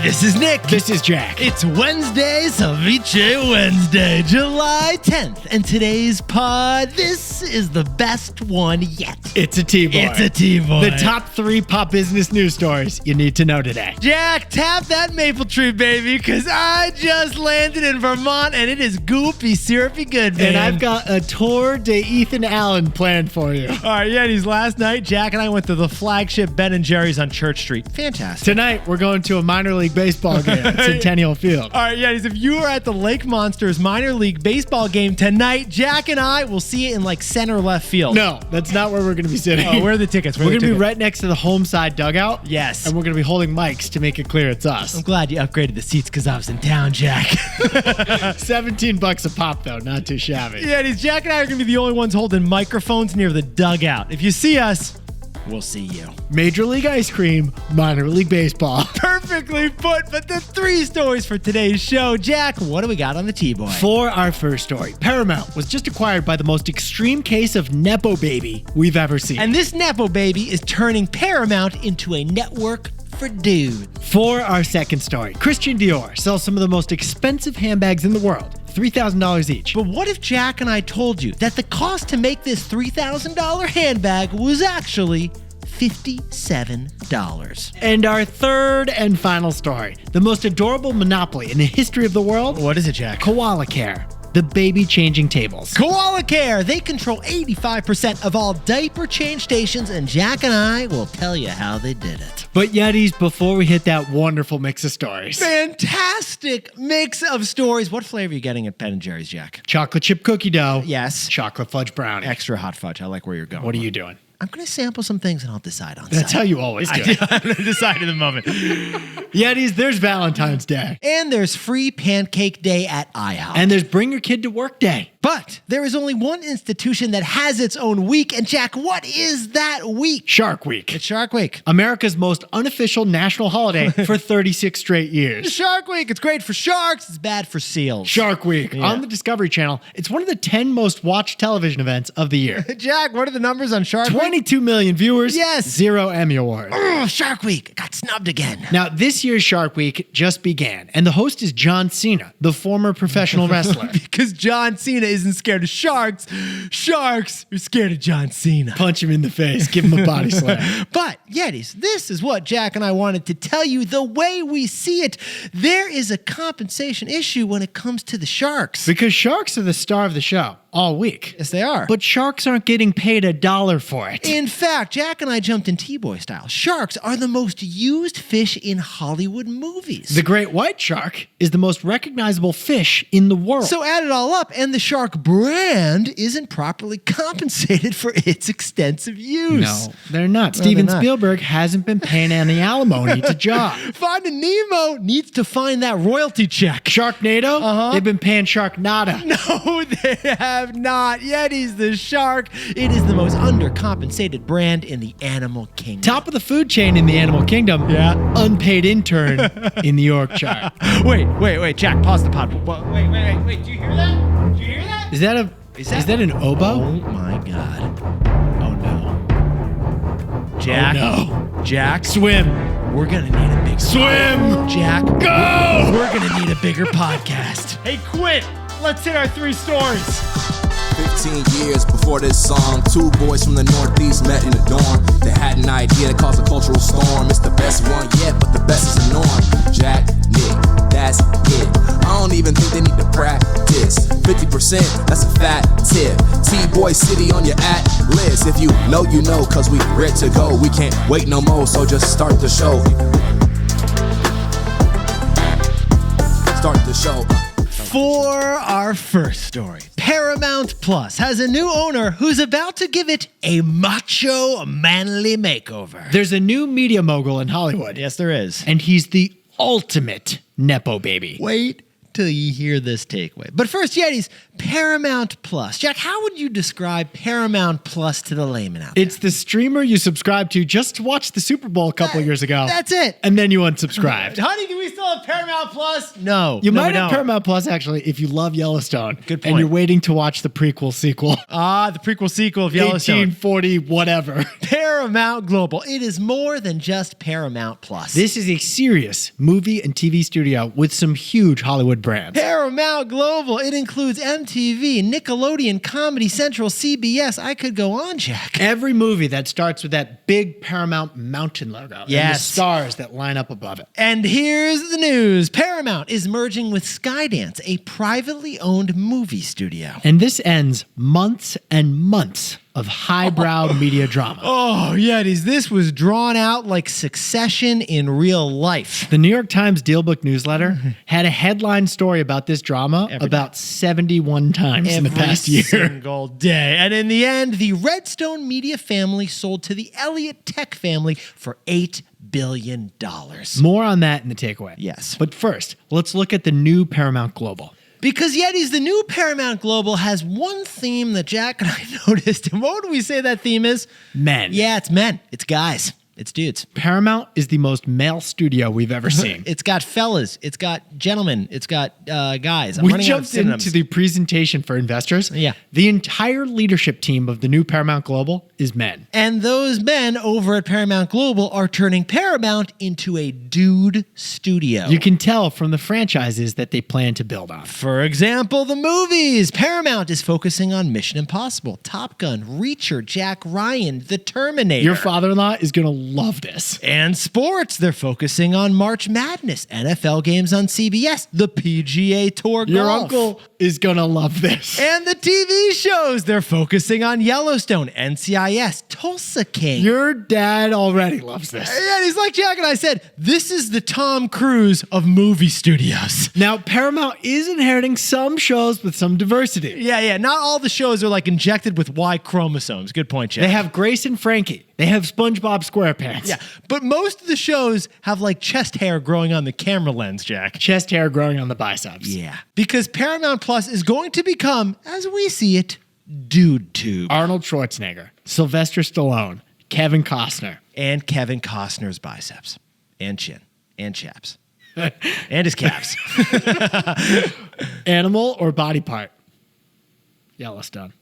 This is Nick. This is Jack. It's Wednesday, Ceviche Wednesday, July 10th. And today's pod, this is the best one yet. It's a TBOY. It's a TBOY. The top 3 pop business news stories you need to know today. Jack, tap that maple tree, baby, because I just landed in Vermont and it is goopy, syrupy good, man. And I've got a tour de Ethan Allen planned for you. All right, Yetis, last night, Jack and I went to the flagship Ben & Jerry's on Church Street. Fantastic. Tonight, we're going to a minor league baseball game at Centennial Field. All right, Yetis, if you are at the Lake Monsters minor league baseball game tonight, Jack and I will see it in like center left field. No, that's not where we're going to be sitting. Oh, where are the tickets? We're going to be right next to the home side dugout. Yes. And we're going to be holding mics to make it clear it's us. I'm glad you upgraded the seats because I was in town, Jack. $17 a pop, though. Not too shabby. Yetis, Jack and I are going to be the only ones holding microphones near the dugout. If you see us, we'll see you. Major League Ice Cream, minor league baseball. Perfectly put, but the 3 stories for today's show. Jack, what do we got on the T-Boy? For our first story, Paramount was just acquired by the most extreme case of nepo-baby we've ever seen. And this nepo-baby is turning Paramount into a network for dudes. For our second story, Christian Dior sells some of the most expensive handbags in the world. $3,000 each. But what if Jack and I told you that the cost to make this $3,000 handbag was actually $57? And our third and final story, the most adorable monopoly in the history of the world. What is it, Jack? Koala Kare, the baby changing tables. Koala Kare, they control 85% of all diaper change stations, and Jack and I will tell you how they did it. But Yetis, before we hit that wonderful mix of stories. Fantastic mix of stories. What flavor are you getting at Ben & Jerry's, Jack? Chocolate chip cookie dough. Yes. Chocolate fudge brownie. Extra hot fudge. I like where you're going. What are you doing? I'm going to sample some things and I'll decide on That's how you always do it. I'm going to decide in the moment. Yetis, there's Valentine's Day. And there's free pancake day at IHOP. And there's bring your kid to work day. But there is only one institution that has its own week. And Jack, what is that week? Shark Week. It's Shark Week. America's most unofficial national holiday for 36 straight years. Shark Week. It's great for sharks. It's bad for seals. Shark Week on the Discovery Channel. It's one of the 10 most watched television events of the year. Jack, what are the numbers on Shark Week? 22 million viewers. Yes. 0 Emmy Awards. Oh, Shark Week. Got snubbed again. Now, this year's Shark Week just began, and the host is John Cena, the former professional wrestler. Because John Cena isn't scared of sharks. Sharks are scared of John Cena. Punch him in the face. Give him a body slam. But, Yetis, this is what Jack and I wanted to tell you. The way we see it, there is a compensation issue when it comes to the sharks. Because sharks are the star of the show all week. Yes, they are. But sharks aren't getting paid $1 for it. In fact, Jack and I jumped in T-Boy style. Sharks are the most used fish in Hollywood movies. The great white shark is the most recognizable fish in the world. So add it all up, and the shark brand isn't properly compensated for its extensive use. No, they're not. Steven Spielberg hasn't been paying any alimony to Jaws. Finding Nemo needs to find that royalty check. Sharknado? They've been paying Sharknada. No, they have not. Yetis the shark. It is the most undercompensated brand in the animal kingdom. Top of the food chain in the animal kingdom. Yeah. Unpaid intern in the org chart. Wait, Jack, pause the pod. Wait, do you hear that? Do you hear that? Is that an oboe? Oh my God. Oh no. Jack. Oh no. Jack. Swim. We're gonna need a big Swim. Jack. Go. We're gonna need a bigger podcast. Hey, quit. Let's hit our 3 stories. 15 years before this song, 2 boys from the Northeast met in a dorm. They had an idea that caused a cultural storm. It's the best one yet, but the best is the norm. Jack, Nick, that's it. I don't even think they need to practice. 50%, that's a fat tip. T-Boy City on your at-list. If you know, you know, cause we ready to go. We can't wait no more, so just start the show. Start the show. For our first story, Paramount Plus has a new owner who's about to give it a macho, manly makeover. There's a new media mogul in Hollywood. Yes, there is. And he's the ultimate nepo baby. Wait till you hear this takeaway. But first, Yetis, Paramount Plus. Jack, how would you describe Paramount Plus to the layman out there? It's the streamer you subscribe to just to watch the Super Bowl a couple years ago. That's it. And then you unsubscribed. Honey, do we still have Paramount Plus? No. You No, might we have don't. Paramount Plus, actually, if you love Yellowstone. Good And point. you're waiting to watch the prequel sequel. The prequel sequel of Yellowstone. 1840, whatever. Paramount Global. It is more than just Paramount Plus. This is a serious movie and TV studio with some huge Hollywood brands. Paramount Global. It includes MTV, Nickelodeon, Comedy Central, CBS. I could go on, Jack. Every movie that starts with that big Paramount Mountain logo. And the Yes. stars that line up above it. And here's the news. Paramount is merging with Skydance, a privately owned movie studio. And this ends months and months of highbrow media drama. Oh, Yetis, this was drawn out like Succession in real life. The New York Times Dealbook newsletter had a headline story about this drama Every about 71 times in the past year. Single day. And in the end, the Redstone Media family sold to the Elliott Tech family for $8 billion. More on that in the takeaway. Yes. But first, let's look at the new Paramount Global. Because Yetis, the new Paramount Global has one theme that Jack and I noticed. And what would we say that theme is? Men. Yeah, it's men. It's guys. It's dudes. Paramount is the most male studio we've ever seen. It's got fellas. It's got gentlemen. It's got guys. I'm We running out of jumped synonyms. into the presentation for investors. Yeah. The entire leadership team of the new Paramount Global is men. And those men over at Paramount Global are turning Paramount into a dude studio. You can tell from the franchises that they plan to build on. For example, the movies. Paramount is focusing on Mission Impossible, Top Gun, Reacher, Jack Ryan, The Terminator. Your father-in-law is going to love this. And sports. They're focusing on March Madness, NFL games on CBS, the PGA Tour Your golf. uncle is going to love this. And the TV shows. They're focusing on Yellowstone, NCIS, Tulsa King. Your dad already loves this. And he's like Jack and I said, this is the Tom Cruise of movie studios. Now, Paramount is inheriting some shows with some diversity. Yeah. Not all the shows are like injected with Y chromosomes. Good point, Jack. They have Grace and Frankie. They have SpongeBob SquarePants. Yeah, but most of the shows have like chest hair growing on the camera lens, Jack. Chest hair growing on the biceps. Yeah. Because Paramount Plus is going to become, as we see it, Dude Tube. Arnold Schwarzenegger, Sylvester Stallone, Kevin Costner. And Kevin Costner's biceps. And chin. And chaps. And his calves. Animal or body part? Yellowstone.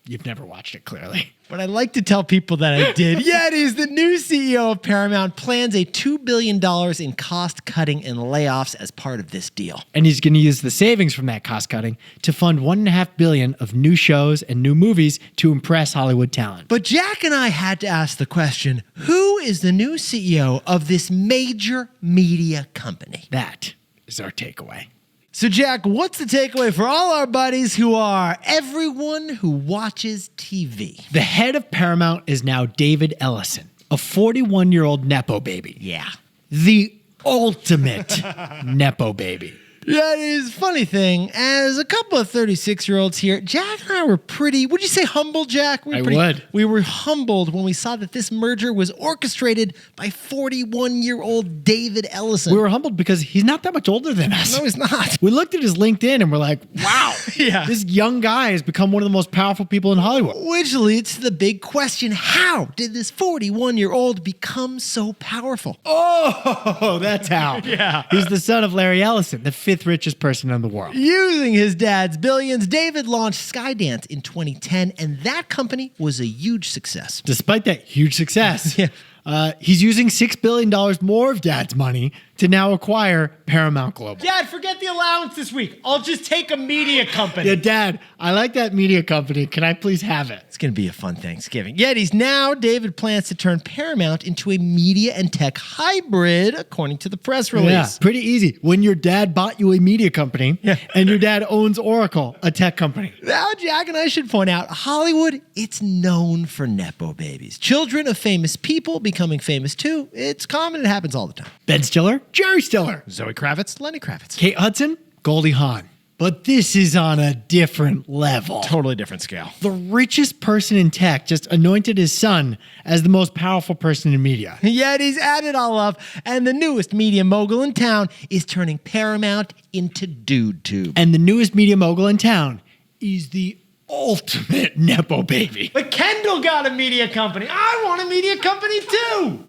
You've never watched it, clearly. But I like to tell people that I did. Yetis, the new CEO of Paramount plans a $2 billion in cost cutting and layoffs as part of this deal. And he's going to use the savings from that cost cutting to fund $1.5 billion of new shows and new movies to impress Hollywood talent. But Jack and I had to ask the question, who is the new CEO of this major media company? That is our takeaway. So, Jack, what's the takeaway for all our buddies who are everyone who watches TV? The head of Paramount is now David Ellison, a 41-year-old nepo-baby. Yeah. The ultimate nepo-baby. Yeah, it is a funny thing. As a couple of 36-year-olds here, Jack and I were pretty, would you say humble, Jack? I would. We were humbled when we saw that this merger was orchestrated by 41-year-old David Ellison. We were humbled because he's not that much older than us. No, he's not. We looked at his LinkedIn and we're like, wow, Yeah. this young guy has become one of the most powerful people in Hollywood. Which leads to the big question, how did this 41-year-old become so powerful? Oh, that's how. Yeah. He's the son of Larry Ellison, the fifth richest person in the world. Using his dad's billions, David launched Skydance in 2010, and that company was a huge success. Despite that huge success, Yeah. he's using $6 billion more of dad's money to now acquire Paramount Global. Dad, forget the allowance this week. I'll just take a media company. Yeah, Dad, I like that media company. Can I please have it? It's going to be a fun Thanksgiving. Yetis, now David plans to turn Paramount into a media and tech hybrid, according to the press release. Yeah, pretty easy. When your dad bought you a media company and your dad owns Oracle, a tech company. Now, Jack and I should point out, Hollywood, it's known for nepo babies. Children of famous people becoming famous too. It's common. It happens all the time. Ben Stiller, Jerry Stiller. Zoe Kravitz, Lenny Kravitz. Kate Hudson, Goldie Hawn. But this is on a different level. Totally different scale. The richest person in tech just anointed his son as the most powerful person in media. Yet he's added all up, and the newest media mogul in town is turning Paramount into dude tube. And the newest media mogul in town is the ultimate nepo-baby. But Kendall got a media company. I want a media company too.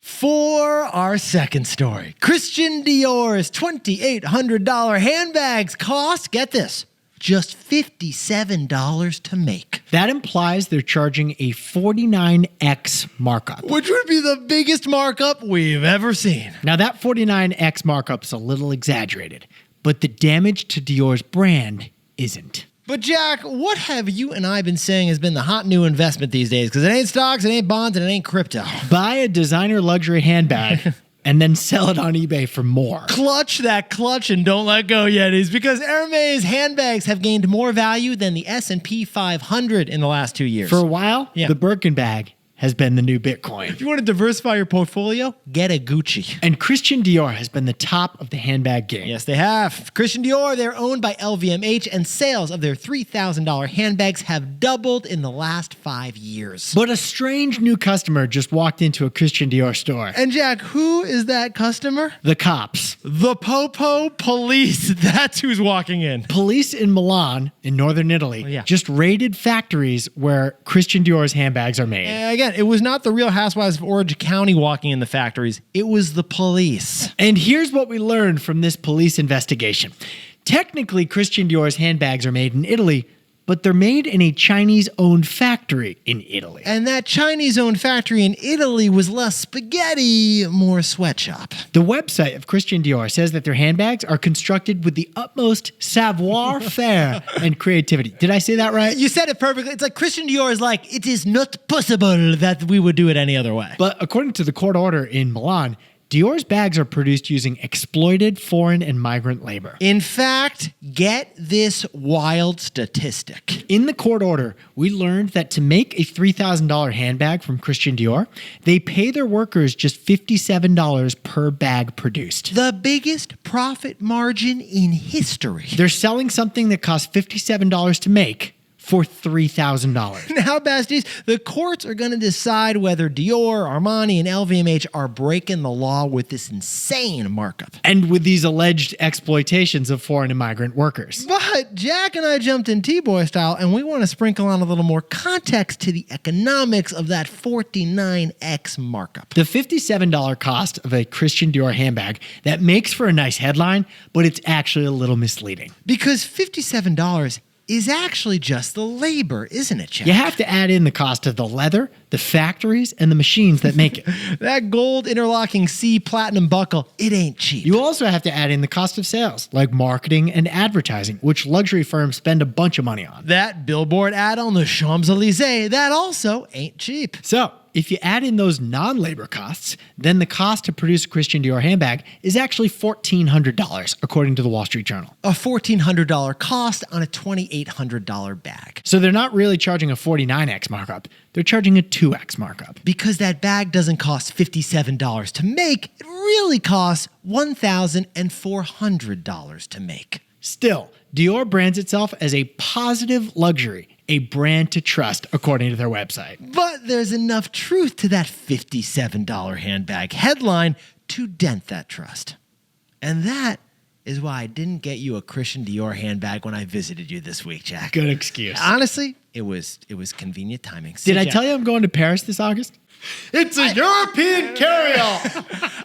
For our second story, Christian Dior's $2,800 handbags cost, get this, just $57 to make. That implies they're charging a 49x markup. Which would be the biggest markup we've ever seen. Now that 49x markup's a little exaggerated, but the damage to Dior's brand isn't. But Jack, what have you and I been saying has been the hot new investment these days? Because it ain't stocks, it ain't bonds, and it ain't crypto. Buy a designer luxury handbag and then sell it on eBay for more. Clutch that clutch and don't let go, Yetis, because Hermes handbags have gained more value than the S&P 500 in the last 2 years. For a while, Yeah. the Birkin bag has been the new Bitcoin. If you want to diversify your portfolio, get a Gucci. And Christian Dior has been the top of the handbag game. Yes, they have. Christian Dior, they're owned by LVMH, and sales of their $3,000 handbags have doubled in the last 5 years. But a strange new customer just walked into a Christian Dior store. And Jack, who is that customer? The cops. The Popo Police. That's who's walking in. Police in Milan, in northern Italy, yeah. just raided factories where Christian Dior's handbags are made. Again, it was not the Real Housewives of Orange County walking in the factories. It was the police. And here's what we learned from this police investigation. Technically, Christian Dior's handbags are made in Italy, but they're made in a Chinese-owned factory in Italy. And that Chinese-owned factory in Italy was less spaghetti, more sweatshop. The website of Christian Dior says that their handbags are constructed with the utmost savoir-faire and creativity. Did I say that right? You said it perfectly. It's like Christian Dior is like, it is not possible that we would do it any other way. But according to the court order in Milan, Dior's bags are produced using exploited foreign and migrant labor. In fact, get this wild statistic. In the court order, we learned that to make a $3,000 handbag from Christian Dior, they pay their workers just $57 per bag produced. The biggest profit margin in history. They're selling something that costs $57 to make for $3,000. Now, besties, the courts are going to decide whether Dior, Armani, and LVMH are breaking the law with this insane markup. And with these alleged exploitations of foreign and migrant workers. But Jack and I jumped in TBOY style, and we want to sprinkle on a little more context to the economics of that 49x markup. The $57 cost of a Christian Dior handbag, that makes for a nice headline, but it's actually a little misleading. Because $57 is actually just the labor, isn't it, Jack? You have to add in the cost of the leather, the factories, and the machines that make it. That gold interlocking C platinum buckle, it ain't cheap. You also have to add in the cost of sales, like marketing and advertising, which luxury firms spend a bunch of money on. That billboard ad on the Champs-Elysees, that also ain't cheap. So, if you add in those non-labor costs, then the cost to produce a Christian Dior handbag is actually $1,400, according to the Wall Street Journal. A $1,400 cost on a $2,800 bag. So they're not really charging a 49x markup, they're charging a 2x markup. Because that bag doesn't cost $57 to make, it really costs $1,400 to make. Still, Dior brands itself as a positive luxury, a brand to trust, according to their website. But there's enough truth to that $57 handbag headline to dent that trust. And that is why I didn't get you a Christian Dior handbag when I visited you this week, Jack. Good excuse. Honestly, it was convenient timing. Did I tell you I'm going to Paris this August? It's a European carry-all.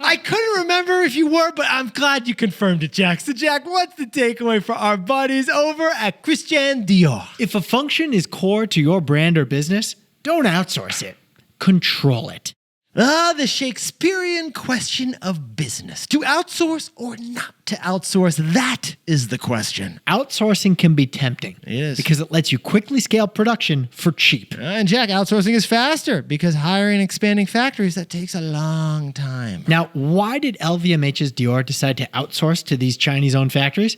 I couldn't remember if you were, but I'm glad you confirmed it, Jack. So, Jack, what's the takeaway for our buddies over at Christian Dior? If a function is core to your brand or business, don't outsource it. Control it. The Shakespearean question of business. To outsource or not to outsource, that is the question. Outsourcing can be tempting. It is. Because it lets you quickly scale production for cheap. And Jack, outsourcing is faster because hiring and expanding factories, that takes a long time. Now, why did LVMH's Dior decide to outsource to these Chinese-owned factories?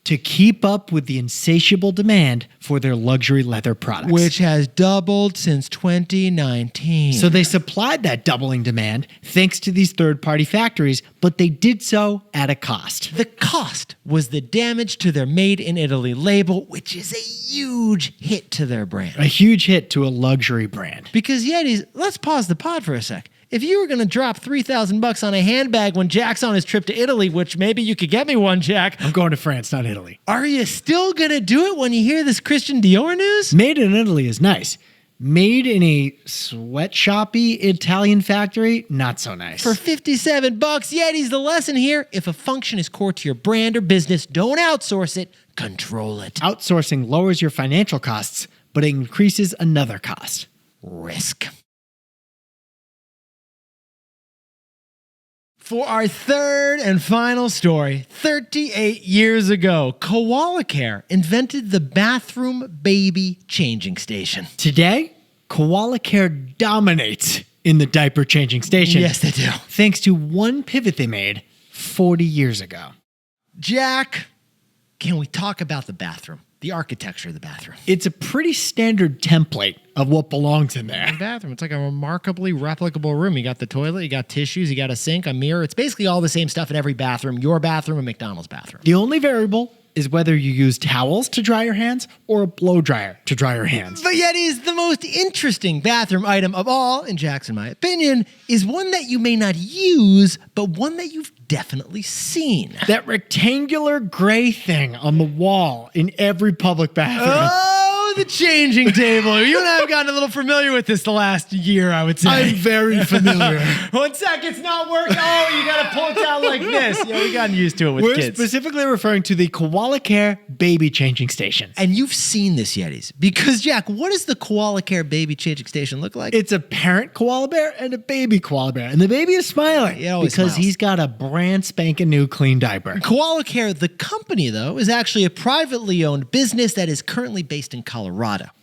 to keep up with the insatiable demand for their luxury leather products. Which has doubled since 2019. So they supplied that doubling demand thanks to these third-party factories, but they did so at a cost. The cost was the damage to their Made in Italy label, which is a huge hit to their brand. A huge hit to a luxury brand. Because Yetis, let's pause the pod for a sec. If you were going to drop $3,000 on a handbag when Jack's on his trip to Italy, which maybe you could get me one, Jack. I'm going to France, not Italy. Are you still going to do it when you hear this Christian Dior news? Made in Italy is nice. Made in a sweatshoppy Italian factory, not so nice. For $57, Yetis, the lesson here, if a function is core to your brand or business, don't outsource it, control it. Outsourcing lowers your financial costs, but it increases another cost. Risk. For our third and final story, 38 years ago, Koala Kare invented the bathroom baby changing station. Today, Koala Kare dominates in the diaper changing station. Yes, they do. Thanks to one pivot they made 40 years ago. Jack, can we talk about the bathroom? The architecture of the bathroom. It's a pretty standard template of what belongs in there. The bathroom, it's like a remarkably replicable room. You got the toilet, you got tissues, you got a sink, a mirror. It's basically all the same stuff in every bathroom. Your bathroom and McDonald's bathroom. The only variable is whether you use towels to dry your hands or a blow dryer to dry your hands. But yet is the most interesting bathroom item of all, in Jack's in my opinion, is one that you may not use, but one that you've definitely seen. That rectangular gray thing on the wall in every public bathroom. Oh, the changing table. You and I have gotten a little familiar with this the last year, I would say. I'm very familiar. 1 sec, it's not working. Oh, you got to pull it down like this. Yeah, we've gotten used to it with We're kids. specifically referring to the Koala Kare baby changing station. And you've seen this, Yetis. Because, Jack, what does the Koala Kare baby changing station look like? It's a parent koala bear and a baby koala bear. And the baby is smiling He always because smiles. he's got a brand spanking new clean diaper. Koala Kare, the company, though, is actually a privately owned business that is currently based in Colorado.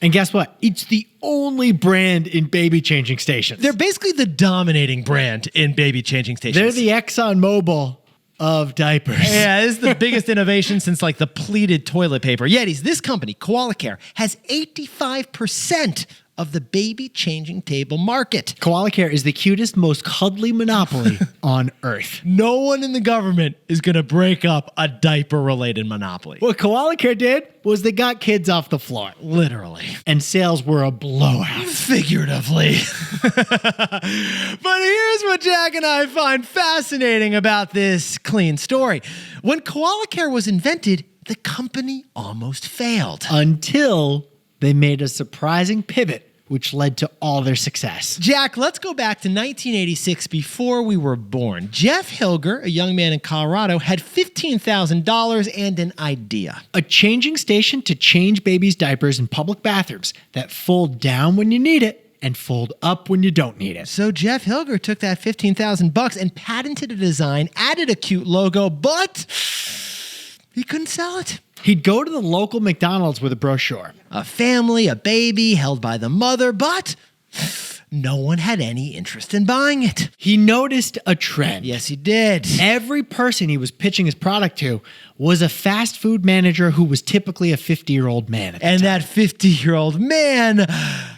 And guess what? It's the only brand in baby changing stations. They're basically the dominating brand in baby changing stations. They're the ExxonMobil of diapers. Yeah, this is the biggest innovation since like the pleated toilet paper. Yetis, this company, Koala Kare, has 85% of the baby changing table market. Koala Kare is the cutest, most cuddly monopoly on earth. No one in the government is going to break up a diaper-related monopoly. What Koala Kare did was they got kids off the floor. Literally. And sales were a blowout. Figuratively. But here's what Jack and I find fascinating about this clean story. When Koala Kare was invented, the company almost failed. Until they made a surprising pivot, which led to all their success. Jack, let's go back to 1986 before we were born. Jeff Hilger, a young man in Colorado, had $15,000 and an idea. A changing station to change babies' diapers in public bathrooms that fold down when you need it and fold up when you don't need it. So Jeff Hilger took that $15,000 and patented a design, added a cute logo, but he couldn't sell it. He'd go to the local McDonald's with a brochure. A family, a baby held by the mother, but no one had any interest in buying it. He noticed a trend. Yes, he did. Every person he was pitching his product to was a fast food manager who was typically a 50-year-old man. And that 50-year-old man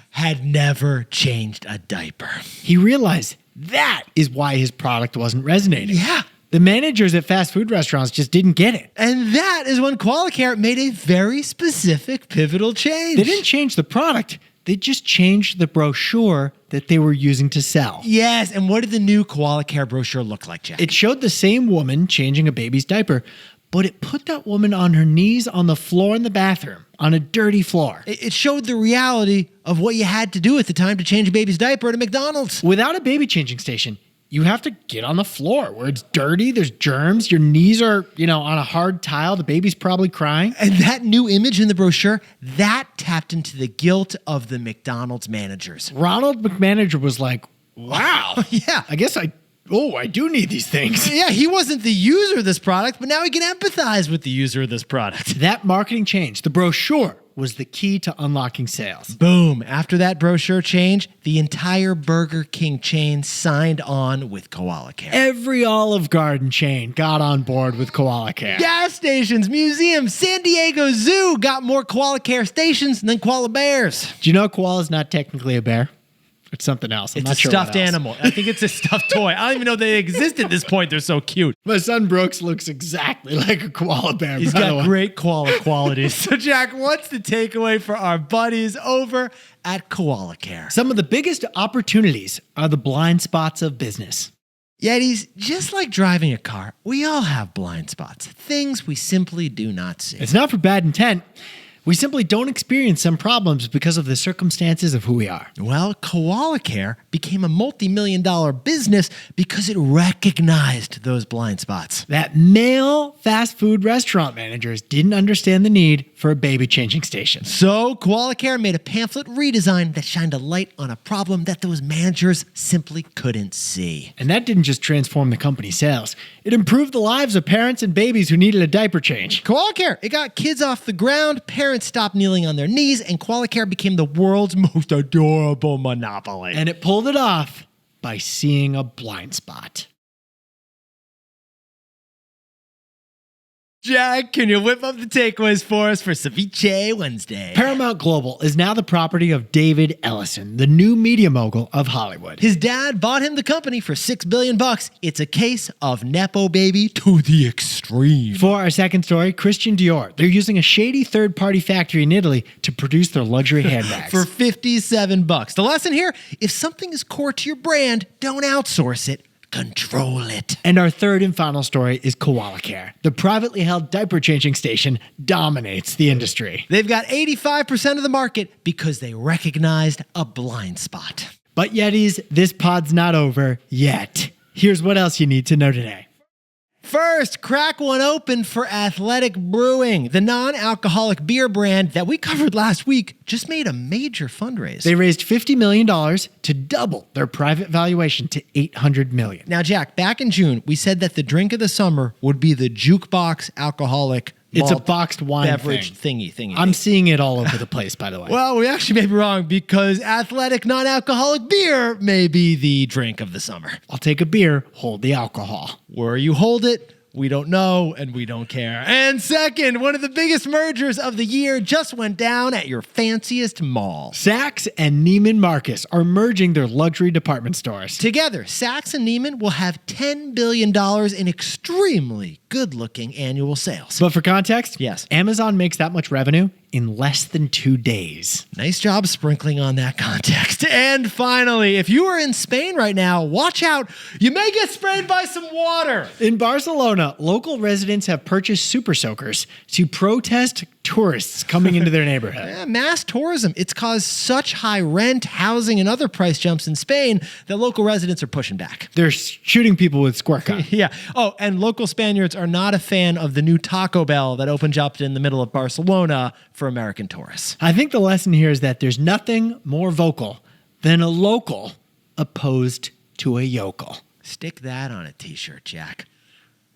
had never changed a diaper. He realized that is why his product wasn't resonating. Yeah. The managers at fast food restaurants just didn't get it. And that is when Koala Kare made a very specific pivotal change. They didn't change the product. They just changed the brochure that they were using to sell. Yes, and what did the new Koala Kare brochure look like, Jack? It showed the same woman changing a baby's diaper, but it put that woman on her knees on the floor in the bathroom, on a dirty floor. It showed the reality of what you had to do at the time to change a baby's diaper at a McDonald's. Without a baby changing station, you have to get on the floor where it's dirty, there's germs, your knees are, on a hard tile, the baby's probably crying. And that new image in the brochure, that tapped into the guilt of the McDonald's managers. Ronald McManager was like, wow, Yeah. I guess I do need these things. Yeah, he wasn't the user of this product, but now he can empathize with the user of this product. That marketing change, the brochure, was the key to unlocking sales. Boom. After that brochure change, the entire Burger King chain signed on with Koala Kare. Every Olive Garden chain got on board with Koala Kare. Gas stations, museums, San Diego Zoo got more Koala Kare stations than koala bears. Do you know koala's not technically a bear? It's something else. I'm It's not a sure stuffed what else. animal. I think it's a stuffed toy. I don't even know they exist at this point. They're so cute. My son Brooks looks exactly like a koala bear. He's by the got way. great koala qualities. So, Jack, what's the takeaway for our buddies over at Koala Kare? Some of the biggest opportunities are the blind spots of business. Yetis, just like driving a car, we all have blind spots, things we simply do not see. It's not for bad intent. We simply don't experience some problems because of the circumstances of who we are. Well, Koala Kare became a multi-million-dollar business because it recognized those blind spots. That male fast food restaurant managers didn't understand the need for a baby changing station. So, Koala Kare made a pamphlet redesign that shined a light on a problem that those managers simply couldn't see. And that didn't just transform the company's sales. It improved the lives of parents and babies who needed a diaper change. Koala Kare, it got kids off the ground, parents stopped kneeling on their knees, and Koala Kare became the world's most adorable monopoly. And it pulled it off by seeing a blind spot. Jack, can you whip up the takeaways for us for Ceviche Wednesday? Paramount Global is now the property of David Ellison, the new media mogul of Hollywood. His dad bought him the company for $6 billion. It's a case of nepo-baby to the extreme. For our second story, Christian Dior. They're using a shady third-party factory in Italy to produce their luxury handbags. For $57. The lesson here, if something is core to your brand, don't outsource it. Control it. And our third and final story is Koala Kare. The privately held diaper changing station dominates the industry. They've got 85% of the market because they recognized a blind spot. But Yetis, this pod's not over yet. Here's what else you need to know today. First, crack one open for Athletic Brewing. The non-alcoholic beer brand that we covered last week just made a major fundraise. They raised $50 million to double their private valuation to $800 million. Now, Jack, back in June, we said that the drink of the summer would be the jukebox alcoholic It's a malt boxed wine beverage thing. thingy. I'm seeing it all over the place, by the way. Well, we actually may be wrong because athletic non-alcoholic beer may be the drink of the summer. I'll take a beer, hold the alcohol. Where you hold it, we don't know and we don't care. And second, one of the biggest mergers of the year just went down at your fanciest mall. Saks and Neiman Marcus are merging their luxury department stores. Together, Saks and Neiman will have $10 billion in extremely good-looking annual sales. But for context, Yes. Amazon makes that much revenue in less than 2 days. Nice job sprinkling on that context. And finally, if you are in Spain right now, watch out. You may get sprayed by some water. In Barcelona, local residents have purchased super soakers to protest tourists coming into their neighborhood. Mass tourism. It's caused such high rent, housing, and other price jumps in Spain that local residents are pushing back. They're shooting people with squirt gun. Yeah. Oh, and local Spaniards are not a fan of the new Taco Bell that opened up in the middle of Barcelona for American tourists. I think the lesson here is that there's nothing more vocal than a local opposed to a yokel. Stick that on a t-shirt, Jack.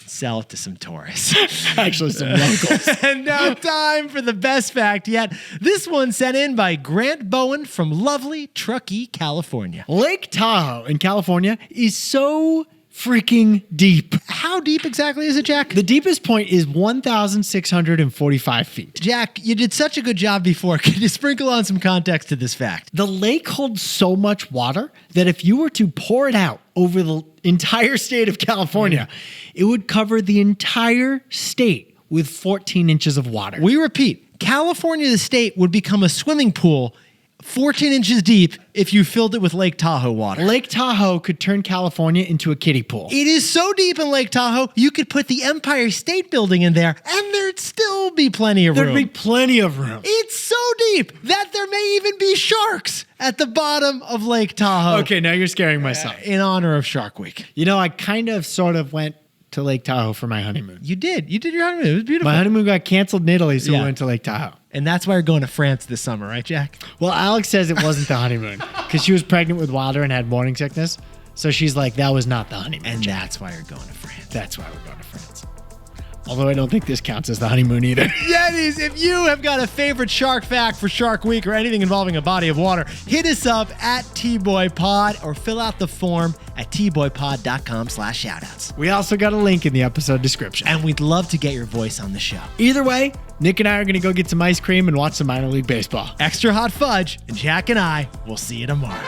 Sell it to some tourists. Actually, some locals. And now time for the best fact yet. This one sent in by Grant Bowen from lovely Truckee, California. Lake Tahoe in California is so freaking deep. How deep exactly is it, Jack? The deepest point is 1,645 feet. Jack, you did such a good job before. Could you sprinkle on some context to this fact? The lake holds so much water that if you were to pour it out over the entire state of California, it would cover the entire state with 14 inches of water. We repeat, California, the state, would become a swimming pool 14 inches deep if you filled it with Lake Tahoe water. Lake Tahoe could turn California into a kiddie pool. It is so deep in Lake Tahoe, you could put the Empire State Building in there and there'd still be plenty of room. There'd be plenty of room. It's so deep that there may even be sharks at the bottom of Lake Tahoe. Okay, now you're scaring myself. In honor of Shark Week. You know, I kind of sort of went to Lake Tahoe for my honeymoon. You did your honeymoon. It was beautiful. My honeymoon got canceled in Italy, so Yeah. we went to Lake Tahoe. And that's why you're going to France this summer, right, Jack? Well, Alex says it wasn't the honeymoon because she was pregnant with Wilder and had morning sickness. So she's like, that was not the honeymoon. And that's why you're going to France. That's why we're going to France. Although I don't think this counts as the honeymoon either. Yetis, if you have got a favorite shark fact for Shark Week or anything involving a body of water, hit us up at TBOYPod or fill out the form at tboypod.com/shoutouts. We also got a link in the episode description. And we'd love to get your voice on the show. Either way, Nick and I are going to go get some ice cream and watch some minor league baseball. Extra hot fudge, and Jack and I will see you tomorrow.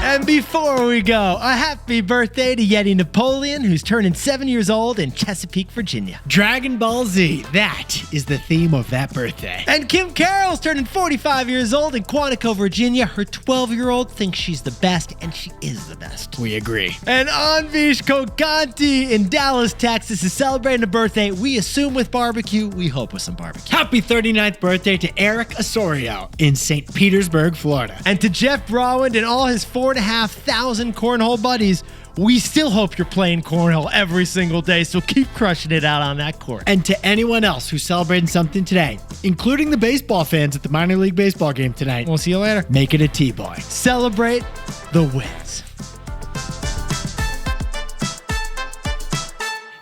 And before we go, a happy birthday to Yeti Napoleon, who's turning 7 years old in Chesapeake, Virginia. Dragon Ball Z, that is the theme of that birthday. And Kim Carroll's turning 45 years old in Quantico, Virginia. Her 12-year-old thinks she's the best, and she is the best. We agree. And Anvish Kokanti in Dallas, Texas is celebrating a birthday, we assume with barbecue, we hope with some barbecue. Happy 39th birthday to Eric Osorio in St. Petersburg, Florida. And to Jeff Brawand and all his 4,500 cornhole buddies, we still hope you're playing cornhole every single day, so keep crushing it out on that court. And to anyone else who's celebrating something today, including the baseball fans at the minor league baseball game tonight, We'll see you later. make it a T-Boy. Celebrate the wins.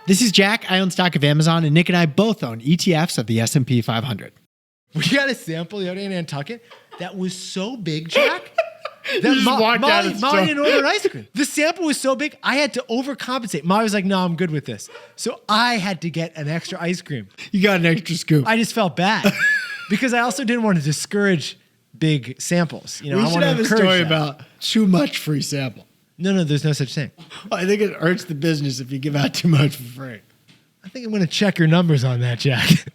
This is Jack. I own stock of Amazon, and Nick and I both own ETFs of the S&P 500. We got a sample the other day in Nantucket that was so big, Jack. That just walked out of the store. Molly didn't order an ice cream. The sample was so big, I had to overcompensate. Molly was like, no, I'm good with this. So I had to get an extra ice cream. You got an extra scoop. I just felt bad because I also didn't want to discourage big samples. You know, We I should want to have a encourage story that. about too much free sample. No, there's no such thing. I think it hurts the business if you give out too much for free. I think I'm going to check your numbers on that, Jack.